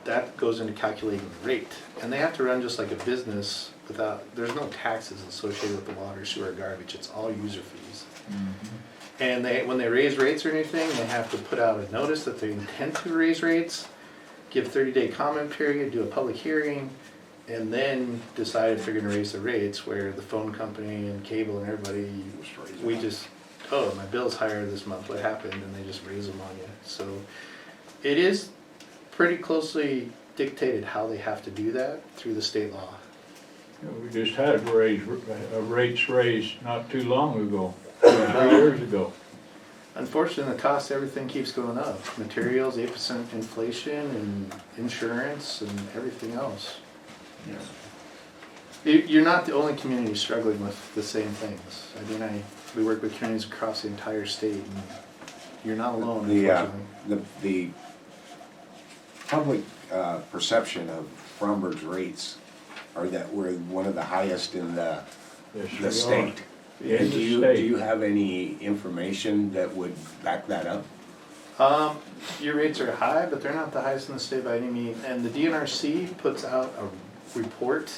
that goes into calculating the rate. And they have to run just like a business there's no taxes associated with the water, sewer, garbage, it's all user fees. And when they raise rates or anything, they have to put out a notice that they intend to raise rates, give 30-day comment period, do a public hearing, and then decide if they're gonna raise the rates, where the phone company and cable and everybody, we just, oh, my bill's higher this month, what happened? And they just raise them on you. So it is pretty closely dictated how they have to do that through the state law. We just had rates raised not too long ago, 3 years ago. Unfortunately, the cost of everything keeps going up. Materials, 8% inflation, and insurance, and everything else. Yes. You're not the only community struggling with the same things. I mean, we work with communities across the entire state, and you're not alone, unfortunately. The public perception of Fromberg's rates are that we're one of the highest in the state. Yeah, Do you have any information that would back that up? Your rates are high, but they're not the highest in the state by any means. And the DNRC puts out a report,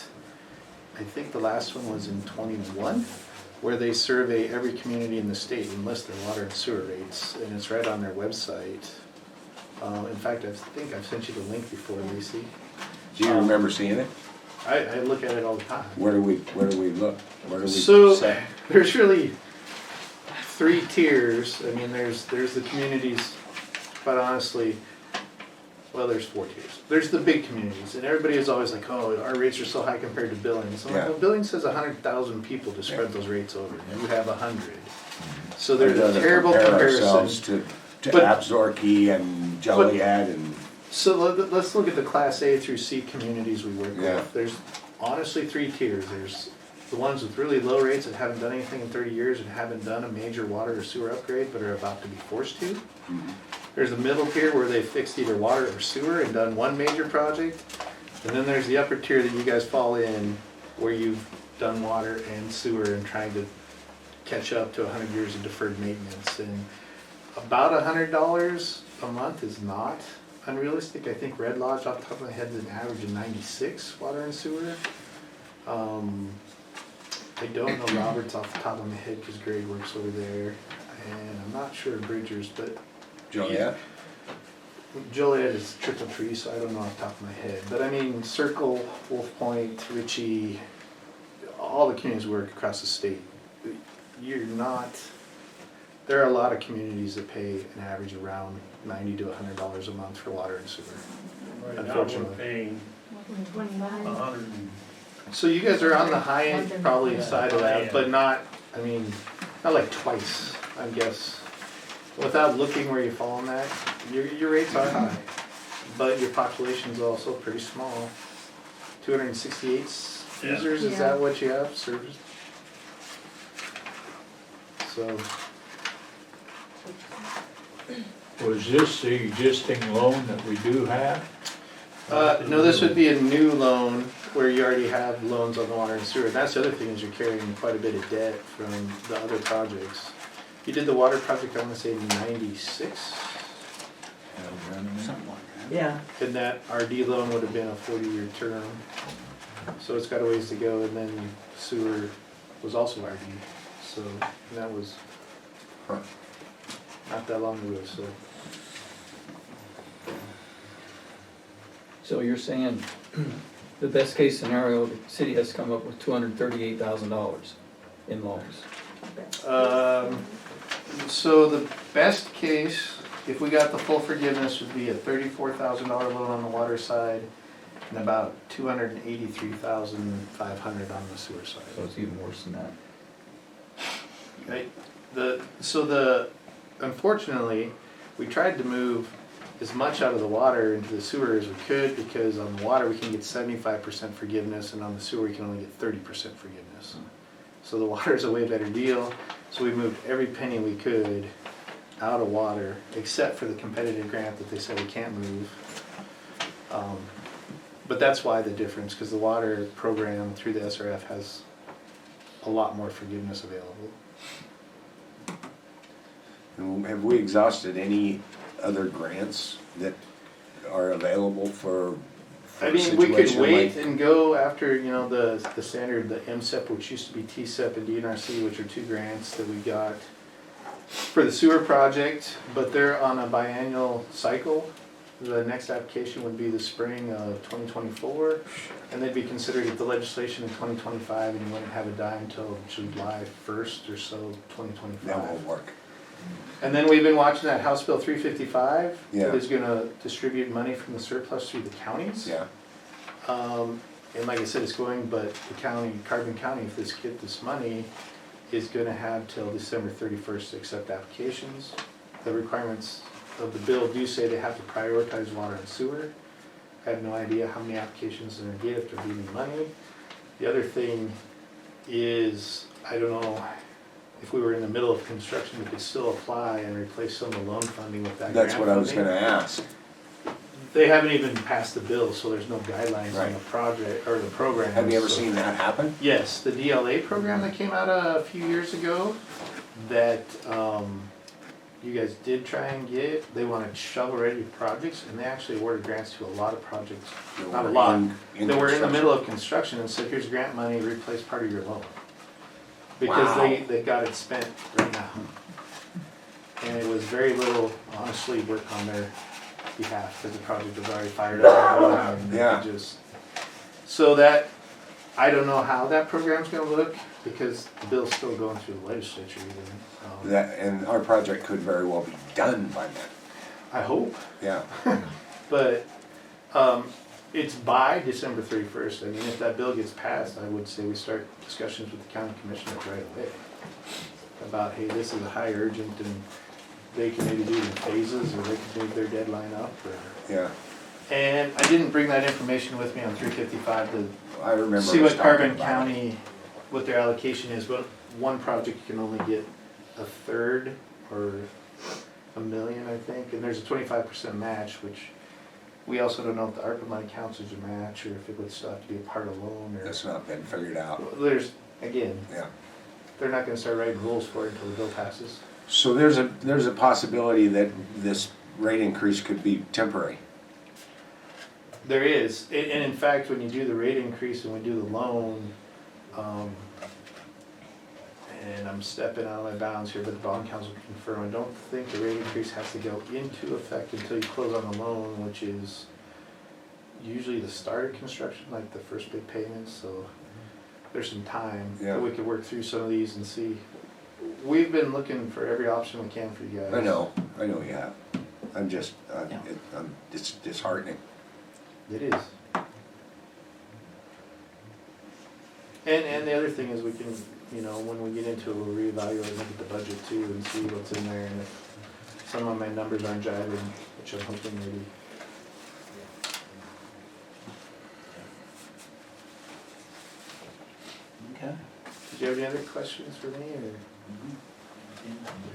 I think the last one was in 21, where they survey every community in the state and list their water and sewer rates, and it's right on their website. In fact, I think I've sent you the link before, Lacey. Do you remember seeing it? I look at it all the time. Where do we look? Where do we So set? there's really 3 tiers. I mean, there's the communities, but honestly, well, there's 4 tiers. There's the big communities, and everybody is always like, oh, our rates are so high compared to Billings. So Yeah. well, Billings has 100,000 people to spread those rates over. You have 100. So there's a terrible comparison. To But- Absaroka and Joliet and So let's look at the Class A through C communities we work Yeah. with. There's honestly 3 tiers. There's the ones with really low rates that haven't done anything in 30 years and haven't done a major water or sewer upgrade but are about to be forced to. There's the middle tier where they've fixed either water or sewer and done one major project. And then there's the upper tier that you guys fall in, where you've done water and sewer and trying to catch up to 100 years of deferred maintenance. And about $100 a month is not unrealistic. I think Red Lodge, off the top of my head, is an average of 96 water and sewer. I don't know Roberts off the top of my head because Greg works over there, and I'm not sure of Bridgers, but Joliet. Joliet is triple tree, so I don't know off the top of my head. But I mean, Circle, Wolf Point, Ritchie, all the communities we work across the state. You're not. There are a lot of communities that pay an average around $90 to $100 a month for water and sewer. Right now we're Unfortunately. paying 129. 100 and So you guys are on the high end, probably Yeah, side of high that, end. but not, I mean, not like twice, I guess. Without looking where you fall on that, your rates are high, but your population's also pretty small. 268 Yeah. users, is Yeah. that what you have, service? So, Was this the existing loan that we do have? no, this would be a new loan where you already have loans on the water and sewer. And that's the other thing, is you're carrying quite a bit of debt from the other projects. You did the water project, I want to say in 96, Something like that. Yeah. and that RD loan would have been a 40-year term. So it's got a ways to go, and then sewer was also RD, so that was Huh. not that long ago, so. So you're saying the best case scenario, the city has come up with $238,000 in loans. So the best case, if we got the full forgiveness, would be a $34,000 loan on the water side and about $283,500 on the sewer side. So it's even worse than that. Right. Unfortunately, we tried to move as much out of the water into the sewer as we could, because on the water we can get 75% forgiveness and on the sewer we can only get 30% forgiveness. So the water is a way better deal, so we moved every penny we could out of water, except for the competitive grant that they said we can't move. But that's why the difference, because the water program through the SRF has a lot more forgiveness available. And have we exhausted any other grants that are available for I a mean, we could situation wait like? and go after, you know, the standard, the MSEP, which used to be TSEP and DNRC, which are two grants that we got for the sewer project, but they're on a biannual cycle. The next application would be the spring of 2024, and they'd be considered with the legislation in 2025, and you wouldn't have a dime until July 1st or so, 2025. That won't work. And then we've been watching that House Bill 355 Yeah. that is gonna distribute money from the surplus through the counties. Yeah, And like I said, it's going, but the county, Carbon County, if this get this money, is gonna have till December 31st to accept applications. The requirements of the bill do say they have to prioritize water and sewer. I have no idea how many applications they're gonna get, if they're getting money. The other thing is, I don't know, if we were in the middle of construction, we could still apply and replace some of the loan funding with that grant that's what I was funding. gonna ask. They haven't even passed the bill, so there's no guidelines on Right. the project, or the program. Have you ever so- seen that happen? Yes, the DLA program that came out a few years ago, that, you guys did try and get, they wanted shovel-ready projects, and they actually awarded grants to a lot of projects. That Not a were lot, in they were in the construction? middle of construction and said, here's grant money, replace part of your loan. Because Wow. they got it spent right now. And it was very little, honestly, work on their behalf, because the project was already fired up. And they Yeah. just, so that, I don't know how that program's gonna look, because the bill's still going through the legislature even. That, and our project could very well be done by then, I hope, yeah. but, it's by December 31st. I mean, if that bill gets passed, I would say we start discussions with the county commissioners right away about, hey, this is a high urgent, and they can maybe do it in phases, or they can move their deadline up, or. Yeah, And I didn't bring that information with me on 355 to I remember. see us what talking Carbon about it. County, what their allocation is, but one project you can only get a third or $1 million, I think, and there's a 25% match, which we also don't know if the ARPA money counts as a match, or if it would still have to be a part of loan, or. That's not been figured out, There's, again, yeah. they're not gonna start writing rules for it until the bill passes. So there's a possibility that this rate increase could be temporary. There is, and in fact, when you do the rate increase and we do the loan, and I'm stepping out of my bounds here, but the bond council can confirm, I don't think the rate increase has to go into effect until you close on the loan, which is usually the start of construction, like the first big payments, so there's some time Yeah. that we could work through some of these and see. We've been looking for every option we can for you guys. I know you have. I'm just, Yeah. it's disheartening. It is. And the other thing is we can, you know, when we get into it, we'll reevaluate and look at the budget too and see what's in there, and if some of my numbers aren't jiving, which I'm hoping maybe. Okay. Did you have any other questions for me, or?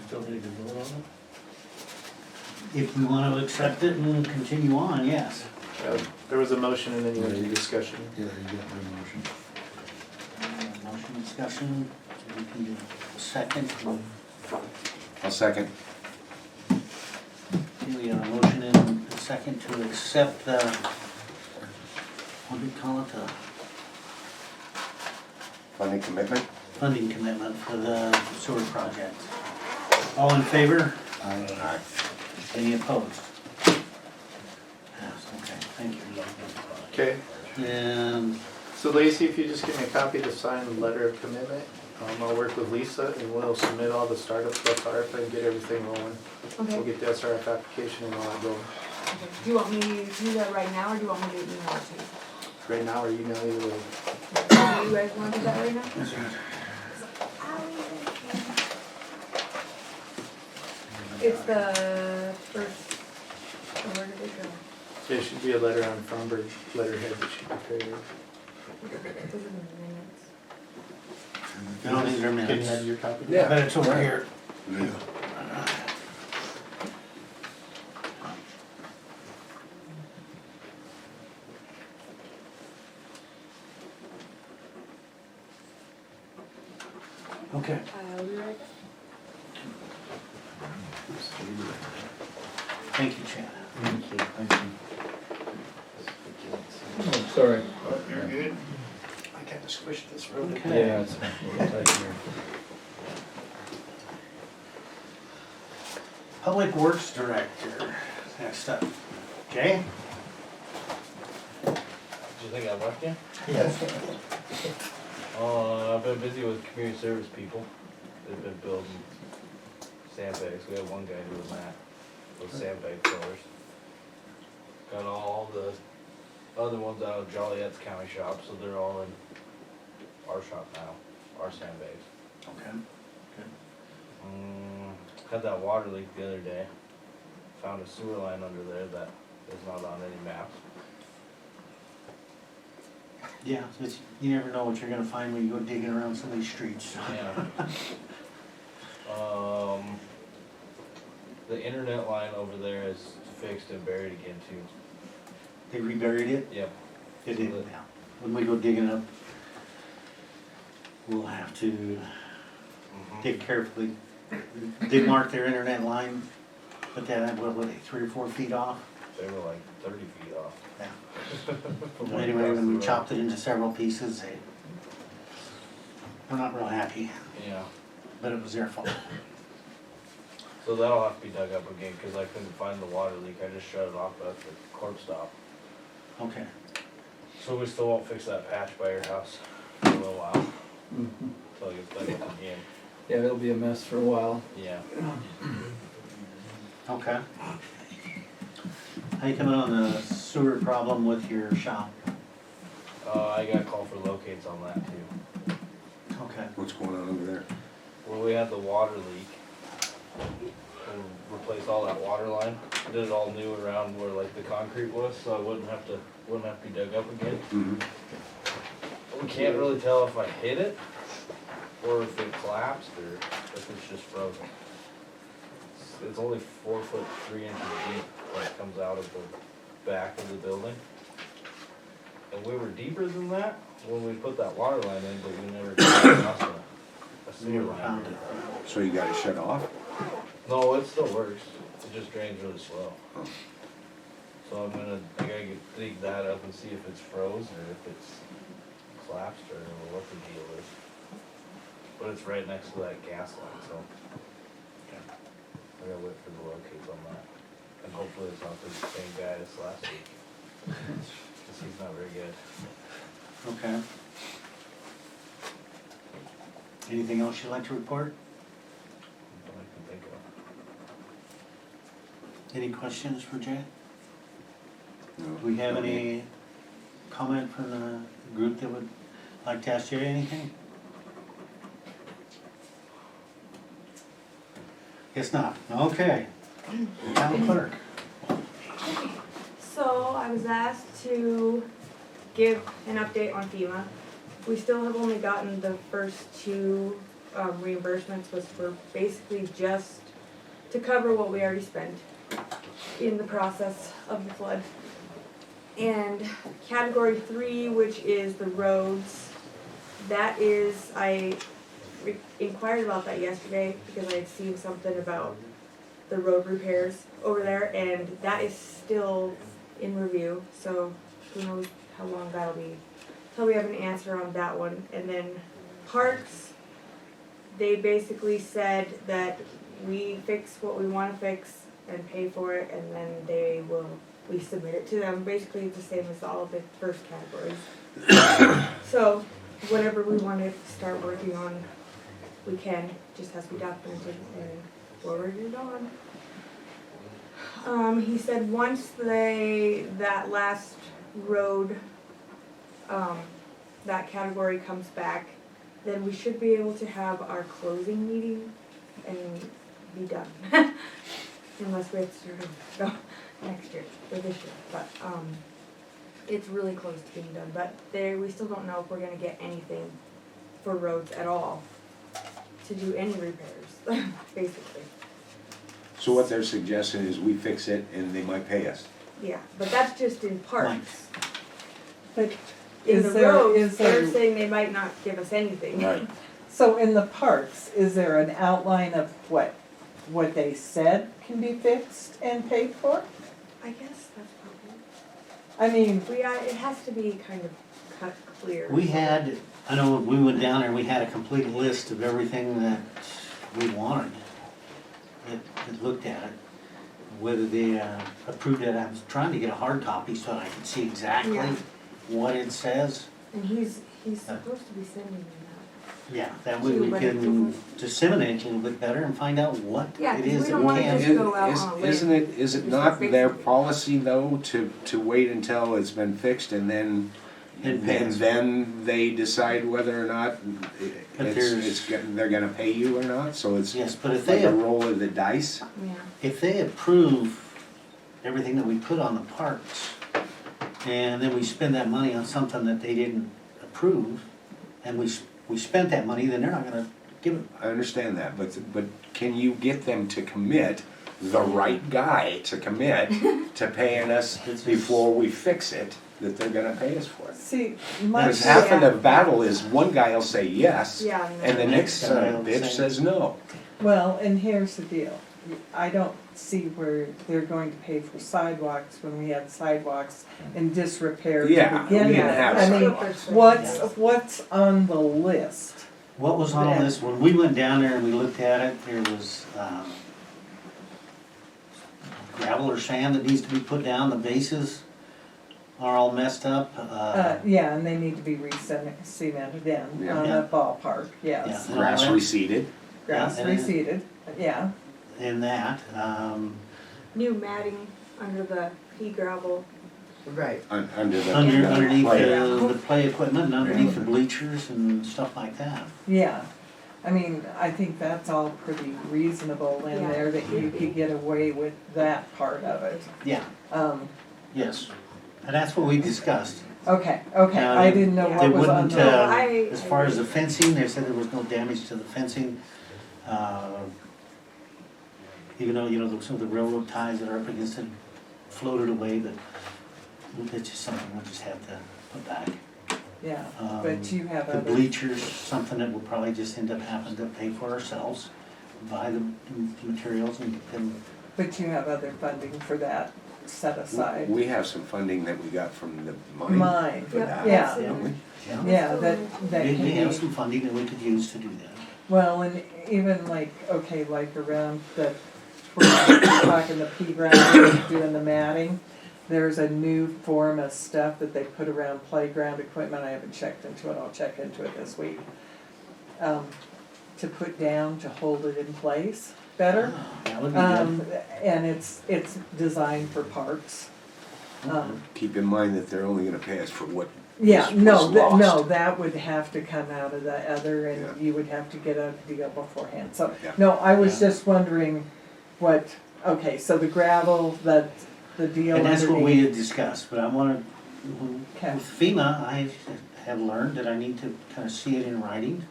Still need to vote on it? If we want to accept it and continue on, yes. There was a motion and then you went to discussion. Yeah, you got my motion. Motion discussion, we can do a second. I'll second. Okay, we have a motion and a second to accept the, what do we call it, the Funding commitment? funding commitment for the sewer project. All in favor? Aye. Any opposed? Passed, okay, thank you. Okay, And so Lacey, if you just give me a copy to sign the letter of commitment, I'll work with Lisa and we'll submit all the startup stuff to ARPA and get everything rolling. We'll Okay. get the SRF application and all that going. Okay. Do you want me to do that right now, or do you want me to email it to you? Right now, or email either way. Do you guys want to do that right now? It's the first, oh, where did it go? There should be a letter on Fromberg letterhead that she prepared. It was in the minutes. I don't think they're Can you have minutes. your copy? Yeah. But it's over here. Okay. I'll be right back. Thank you, Chad. Thank you. Sorry. You're good. I kinda squished this road. Okay. Yeah, it's a little tight here. Public Works Director, next up. Jay? Did you think I left you? Yes. I've been busy with community service people. They've been building sandbags. We have one guy doing that, those sandbag fillers. Got all the other ones out of Joliet's county shop, so they're all in our shop now, our sandbags. Okay. Had that water leak the other day. Found a sewer line under there that is not on any maps. Yeah, it's, you never know what you're gonna find when you go digging around some of these streets. Yeah. The internet line over there is fixed and buried again too. They reburied it? Yep. It did, yeah. When we go digging up, we'll have to dig carefully. They mark their internet line, but then, what were they, 3 or 4 feet off? They were like 30 feet off. Yeah. From right Anyway, across when the we road. chopped it into several pieces, we're not real happy, Yeah. but it was their fault. So that'll have to be dug up again because I couldn't find the water leak. I just shut it off at the corp stop. Okay. So we still won't fix that patch by your house for a little while Mhm. until it gets dug up again. Yeah, it'll be a mess for a while. Yeah. Okay. How you coming on the sewer problem with your shop? I got a call for locates on that too. Okay. What's going on over there? Where we had the water leak, we replaced all that water line. Did it all new around where like the concrete was, so I wouldn't have to be dug up again. Mm-hmm. We can't really tell if I hit it or if it collapsed or if it's just frozen. It's only 4 foot 3 inches deep when it comes out of the back of the building. And we were deeper than that when we put that water line in, but we never got across a sewer line. Found it. So you got it shut off? No, it still works. It just drains really slow. Oh. So I gotta dig that up and see if it's froze or if it's collapsed or what the deal is. But it's right next to that gas line, so. I gotta wait for the locates on that. And hopefully it's not the same guy as last week. Cause he's not very good. Okay. Anything else you'd like to report? That I can think of. Any questions for Jay? No. Do we have any comment from the group that would like to ask Jay anything? Guess not. Okay. Town clerk. So I was asked to give an update on FEMA. We still have only gotten the first 2 reimbursements, which were basically just to cover what we already spent in the process of the flood. And category 3, which is the roads, that is, I inquired about that yesterday because I had seen something about the road repairs over there, and that is still in review, so who knows how long that'll be till we have an answer on that one. And then parks, they basically said that we fix what we wanna fix and pay for it, and then we submit it to them. Basically, it's the same as all of the first categories. So, whatever we wanna start working on, we can, just has to be documented and forwarded it on. He said once that last road, that category comes back, then we should be able to have our closing meeting and be done. Unless we have to start over next year, or this year, but, it's really close to being done, but we still don't know if we're gonna get anything for roads at all to do any repairs, basically. So what they're suggesting is we fix it and they might pay us. Yeah, but that's just in parks. But In the is there, roads, they're saying they might not give us anything. Right. so in the parks, is there an outline of what they said can be fixed and paid for? I guess that's probably, I mean, it has to be kind of cut clear. We had, I know when we went down there, we had a complete list of everything that we wanted. That looked at it, whether they approved it. I was trying to get a hard copy so I could see exactly Yeah. what it says. And he's supposed to be sending me that. Yeah, that way we But it can doesn't- disseminate a little bit better and find out what Yeah, it 'cause is we that don't we wanna can. just go out on a limb. Is it Just not for their fixing it. policy though, to wait until it's been fixed and then, And pay us. then they decide whether or not But they're gonna pay you or not, so it's Yes, but if like they, a roll of the dice? Yeah. if they approve everything that we put on the parks, and then we spend that money on something that they didn't approve, and we spent that money, then they're not gonna give it. I understand that, but can you get them to commit, the right guy to commit to paying us before we fix it, that they're gonna pay us for it? see, my, Because half of the battle is one guy will say yes, Yeah, and the next son of a Next guy will bitch say- says no. well, and here's the deal. I don't see where they're going to pay for sidewalks when we had sidewalks in disrepair to Yeah, begin we with. didn't have I mean, sidewalks. what's on the list? What was on this, when we went down there and we looked at it, there was, gravel or sand that needs to be put down, the bases are all messed up, Yeah, and they need to be cemented in on Yeah. the ballpark, yes. Yeah. Grass receded. Grass Yeah, and- reseeded, yeah. in that, New matting under the pea gravel. Right. Under the. underneath play. the play equipment, and underneath the bleachers and stuff like that. Yeah, I mean, I think that's all pretty reasonable in Yeah, there, that you should be. could get away with that part of it. Yeah, yes, and that's what we discussed. Okay, Now, I didn't know Yeah. what They was on wouldn't, the. as far as the fencing, they said there was no damage to the fencing. Even though, some of the railroad ties that are up against it floated away, but it's just something we'll just have to put back. Yeah, but you have The other, bleachers, something that we'll probably just end up having to pay for ourselves, buy the materials and get them. but you have other funding for that set aside. We have some funding that we got from the money Mine, for that. yeah. don't we? yeah, that We can have be, some funding that we could use to do that. well, and even like, okay, like around the, we're talking the pea ground, doing the matting. There's a new form of stuff that they put around playground equipment, I haven't checked into it, I'll check into it this week. To put down to hold it in place better. That would be good. And it's designed for parks. Keep in mind that they're only gonna pay us for what Yeah, was no, lost. no, that would have to come out of the other, Yeah. and you would have to get a deal beforehand, so, Yeah. no, I was Yeah. just wondering what, okay, so the gravel, the deal And that's what we underneath. had discussed, but I wanna, Okay. with FEMA, I have learned that I need to kind of see it in writing.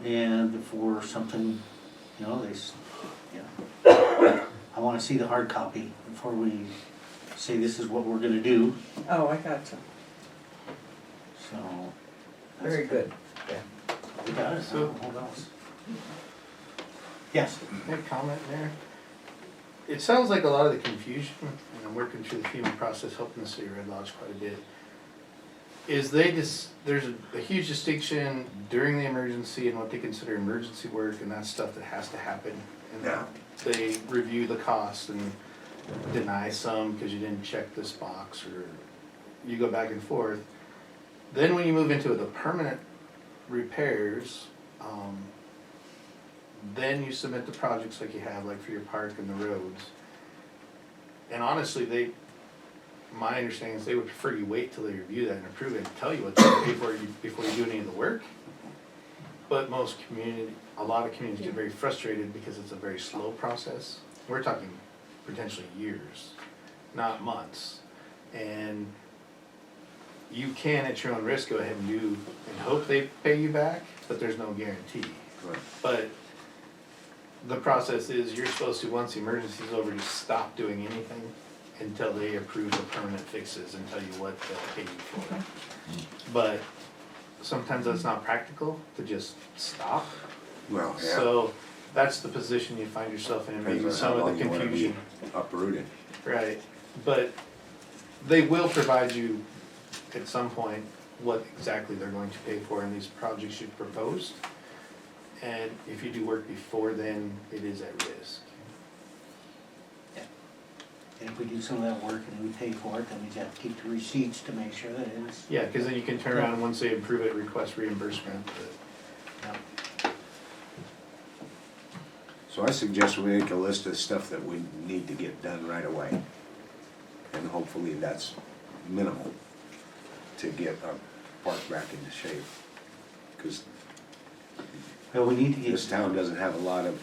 And before something, I wanna see the hard copy before we say this is what we're gonna do, Oh, I gotcha. so. Very good. We got it, so what else? Yes, Can I comment there? It sounds like a lot of the confusion, and I'm working through the FEMA process, helping the city of Red Lodge quite a bit, is there's a huge distinction during the emergency and what they consider emergency work, and that's stuff that has to happen. And Yeah. they review the cost and deny some because you didn't check this box, or you go back and forth. Then when you move into the permanent repairs, then you submit the projects like you have, like for your park and the roads. And honestly, my understanding is they would prefer you wait till they review that and approve it and tell you what to pay for before you do any of the work. But a lot of communities get very frustrated because it's a very slow process. We're talking potentially years, not months. And you can, at your own risk, go ahead and do, and hope they pay you back, but there's no guarantee. Right. But the process is, you're supposed to, once the emergency's over, just stop doing anything until they approve the permanent fixes and tell you what they'll pay you for. But sometimes that's not practical to just stop. Well, yeah. So that's the position you find yourself in, and maybe Depends on some how of long the you wanna be confusion. uprooted. Right, but They will provide you at some point what exactly they're going to pay for in these projects you've proposed. And if you do work before then, it is at risk. And if we do some of that work and we pay for it, then we have to keep the receipts to make sure that it's. Yeah, because then you can turn around and once they approve it, request reimbursement. So I suggest we make a list of stuff that we need to get done right away. And hopefully that's minimal to get our park back into shape. Because Well, we need to this get, town doesn't have a lot of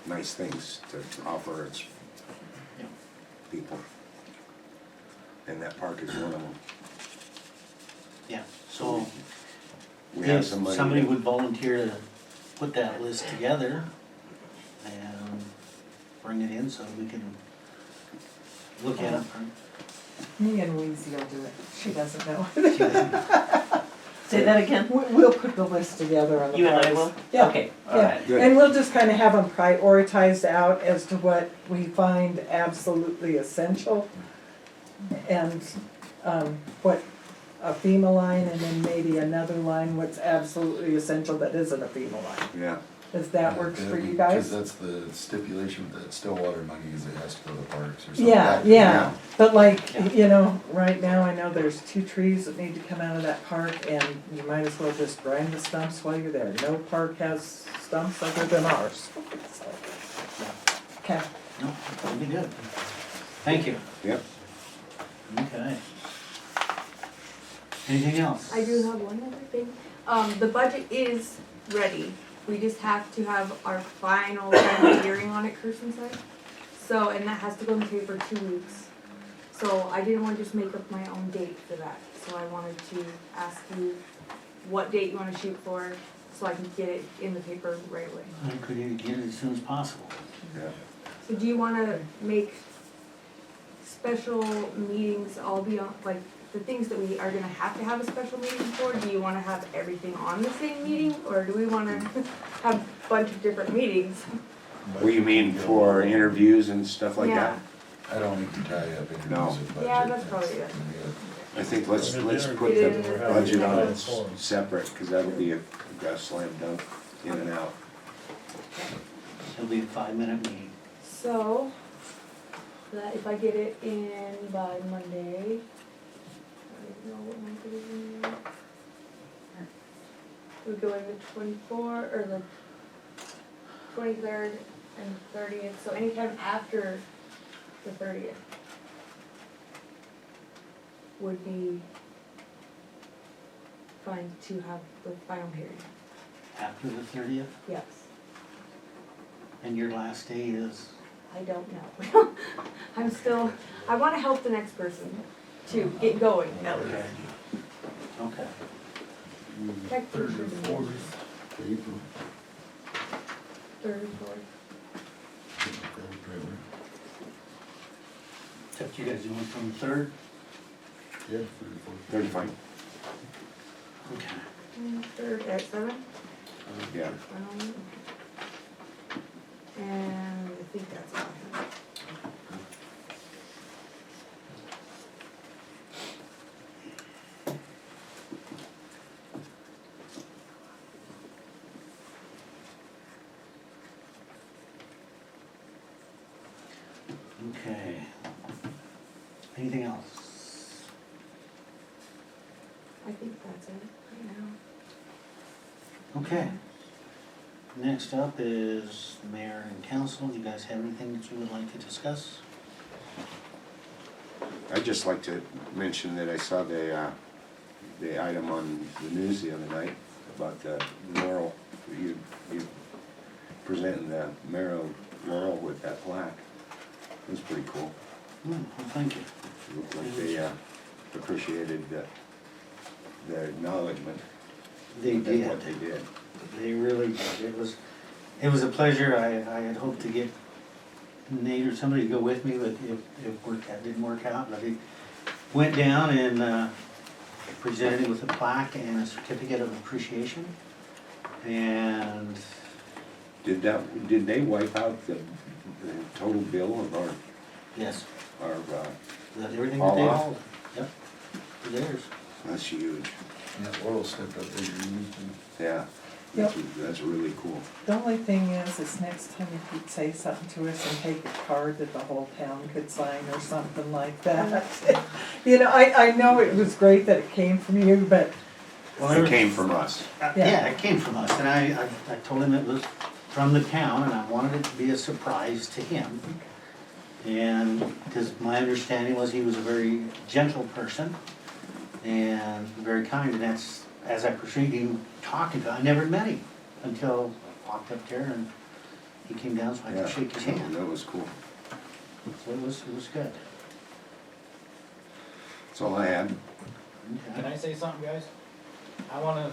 nice things to offer its people. And that park is one of them. yeah, so We have if somebody. somebody that- would volunteer to put that list together and bring it in so we can look at it. Me and Weezy will do it. She doesn't know. Say that again? We'll put the list together on the. You and I parks. will? Yeah. Okay, Yeah, alright. Good. and we'll just kind of have them prioritized out as to what we find absolutely essential. And, what a FEMA line, and then maybe another line, what's absolutely essential that isn't a FEMA line. Yeah, If that works for you Because guys? that's the stipulation with that Stillwater money is it has to go to parks or something. Yeah, That- yeah, but like, Yeah. you know, right now I know there's 2 trees that need to come out of that park, and you might as well just grind the stumps while you're there. No park has stumps other than ours. So, okay. No, that'll be good. Thank you. yep. Okay. Anything else? I do have one other thing. The budget is ready. We just have to have our final hearing on it, Kirsten said. So, and that has to go in the paper 2 weeks. So I didn't want to just make up my own date for that. So I wanted to ask you what date you want to shoot for, so I can get it in the paper right away. I could either get it as soon as possible. Yeah. So do you wanna make special meetings all be on, like, the things that we are gonna have to have a special meeting for? Do you wanna have everything on the same meeting, or do we wanna have a bunch of different meetings? What do you mean, for interviews and stuff like that? I don't need to tie up interviews No. with budget. Yeah, that's probably it. I think let's put the budget on it separate, cause that'll be a slam dunk in and out. It'll be a 5-minute meeting. So, that if I get it in by Monday, I don't know what month it is in now. We go in the 24th, or the 23rd and 30th, so anytime after the 30th would be fine to have the final hearing, After the 30th, yes. and your last day is, I don't know. I'm still, I wanna help the next person to get going, at least. okay. Okay. Technically, Third or should be fourth, April. third or fourth. Except you guys doing from the 3rd? Yeah, third or fourth. They're fine, Okay. Third at 7? yeah. And I think that's all I have. Okay. Anything else? I think that's it right now. Okay. Next up is the mayor and council. You guys have anything that you would like to discuss? I'd just like to mention that I saw the item on the news the other night about the Laurel, you presenting the mayor of Laurel with that plaque. It was pretty cool. Well, thank you. It looked like they appreciated the acknowledgement. They of did. what they did. They really did. It was a pleasure. I had hoped to get Nate or somebody to go with me, but that didn't work out. But I went down and presented him with a plaque and a certificate of appreciation. And Did they wipe out the the total bill of Yes, our, that's everything that All they off? hauled, yep, for theirs. that's huge, Yeah, Laurel stepped up big, and yeah. Yep. That's really cool. The only thing is next time if you'd say something to us and take a card that the whole town could sign or something like that. You know, I know it was great that it came from you, but Well, there It was- came from us. Yeah, it came from us, and I told him it was from the town, and I wanted it to be a surprise to him. And, because my understanding was he was a very gentle person, and very kind, and that's, as I proceeded talking to him, I never met him until I walked up there and he came down so I Yeah, could shake his hand. that was cool. So it was good. That's all I had. Can I say something, guys? I wanna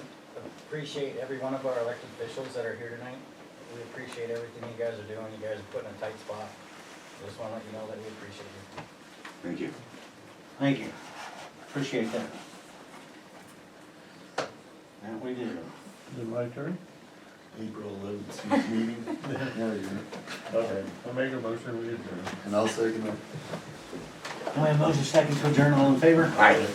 appreciate every one of our elected officials that are here tonight. We appreciate everything you guys are doing. You guys are putting a tight spot. Just wanna let you know that we appreciate you. Thank you. Thank you. Appreciate that. That we do. Is it my turn? April 11th meeting. Okay, I'll make a motion, we adjourn. And I'll second that. I have motion second to adjourn, all in favor? Aye.